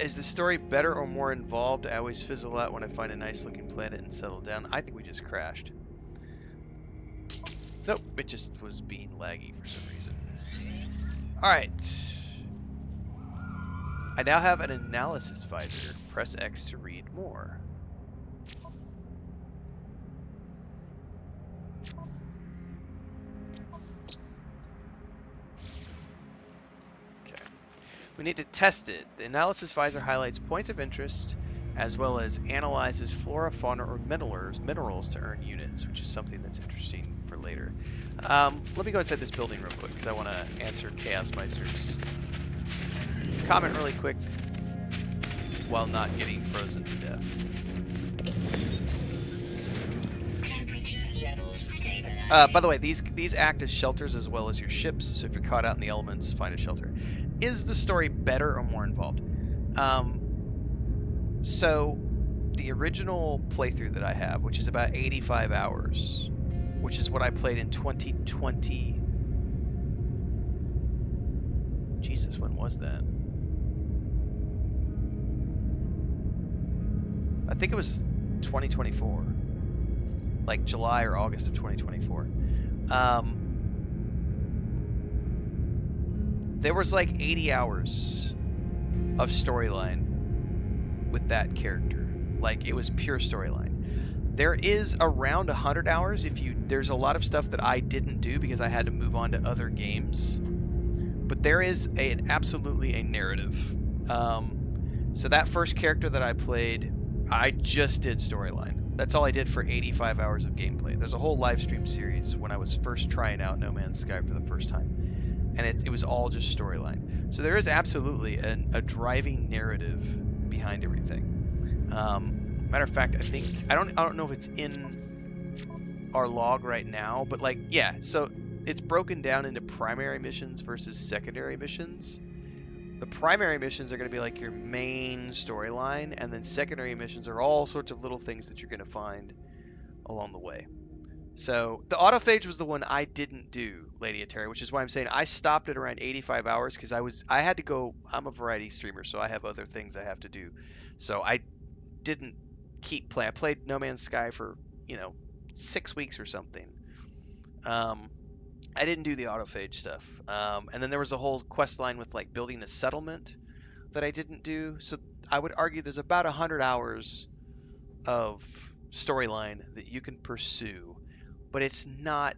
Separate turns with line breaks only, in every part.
Is the story better or more involved? I always fizzle out when I find a nice looking planet and settle down. I think we just crashed. Nope, it just was being laggy for some reason. Alright. I now have an analysis visor. Press X to read more. Okay. We need to test it. The analysis visor highlights points of interest as well as analyzes flora, fauna, or minerals to earn units, which is something that's interesting for later. Let me go inside this building real quick because I want to answer Chaos Meister's comment really quick while not getting frozen to death. By the way, these act as shelters as well as your ships, so if you're caught out in the elements, find a shelter. Is the story better or more involved? So the original playthrough that I have, which is about 85 hours, which is what I played in 2020. Jesus, when was that? I think it was 2024, like July or August of 2024. There was like 80 hours of storyline with that character. Like, it was pure storyline. There is around 100 hours if you. There's a lot of stuff that I didn't do because I had to move on to other games. But there is absolutely a narrative. So that first character that I played, I just did storyline. That's all I did for 85 hours of gameplay. There's a whole live stream series when I was first trying out No Man's Sky for the first time, and it was all just storyline. So there is absolutely a driving narrative behind everything. Matter of fact, I don't know if it's in our log right now, but like, yeah. So it's broken down into primary missions versus secondary missions. The primary missions are going to be like your main storyline, and then secondary missions are all sorts of little things that you're going to find along the way. So the autophage was the one I didn't do, Lady Atari, which is why I'm saying I stopped at around 85 hours because I had to go. I'm a variety streamer, so I have other things I have to do. So I didn't keep playing. I played No Man's Sky for 6 weeks or something. Um, I didn't do the autophage stuff. And then there was a whole quest line with like building a settlement that I didn't do. So I would argue there's about 100 hours of storyline that you can pursue, but it's not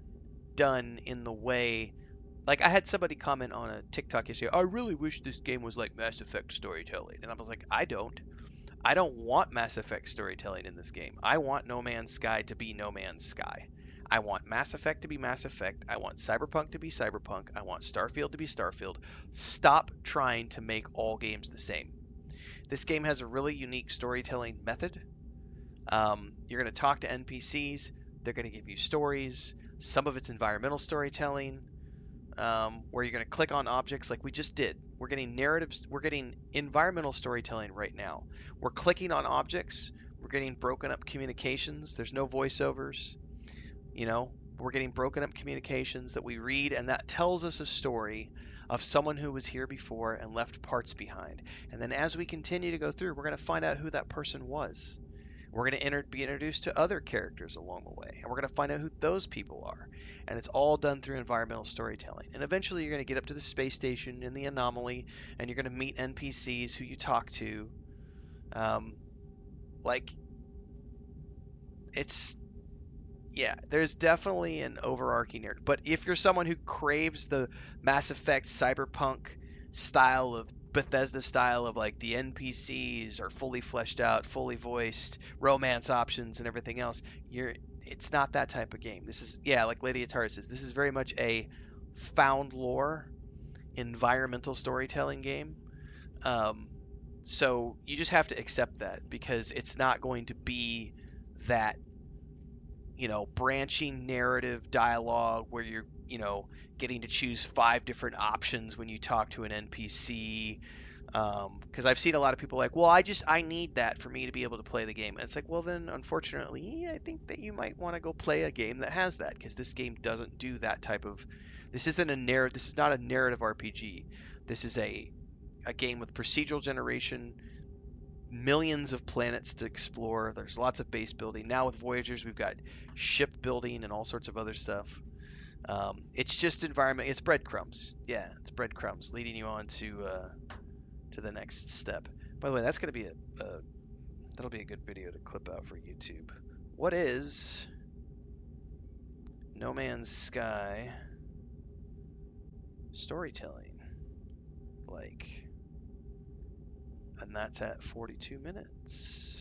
done in the way. Like, I had somebody comment on a TikTok yesterday, I really wish this game was like Mass Effect storytelling. And I was like, I don't. I don't want Mass Effect storytelling in this game. I want No Man's Sky to be No Man's Sky. I want Mass Effect to be Mass Effect. I want Cyberpunk to be Cyberpunk. I want Starfield to be Starfield. Stop trying to make all games the same. This game has a really unique storytelling method. You're going to talk to NPCs. They're going to give you stories. Some of it's environmental storytelling, where you're going to click on objects like we just did. We're getting narratives. We're getting environmental storytelling right now. We're clicking on objects. We're getting broken up communications. There's no voiceovers. We're getting broken up communications that we read, and that tells us a story of someone who was here before and left parts behind. And then as we continue to go through, we're going to find out who that person was. We're going to be introduced to other characters along the way, and we're going to find out who those people are. And it's all done through environmental storytelling. And eventually you're going to get up to the space station in the anomaly, and you're going to meet NPCs who you talk to. Like, it's yeah, there's definitely an overarching narrative. But if you're someone who craves the Mass Effect cyberpunk style of Bethesda style of like the NPCs are fully fleshed out, fully voiced, romance options and everything else, it's not that type of game. This is, yeah, like Lady Atari says, this is very much a found lore environmental storytelling game. Um, so you just have to accept that because it's not going to be that branching narrative dialogue where you're, getting to choose 5 different options when you talk to an NPC. Because I've seen a lot of people like, well, I need that for me to be able to play the game. And it's like, well, then, unfortunately, I think that you might want to go play a game that has that because this game doesn't do that type of. This isn't a narrative. This is not a narrative RPG. This is a a game with procedural generation, millions of planets to explore. There's lots of base building. Now with Voyagers, we've got ship building and all sorts of other stuff. It's just environment. It's breadcrumbs. Yeah, it's breadcrumbs leading you on to the next step. By the way, that's going to be that'll be a good video to clip out for YouTube. What is No Man's Sky storytelling like? And that's at 42 minutes.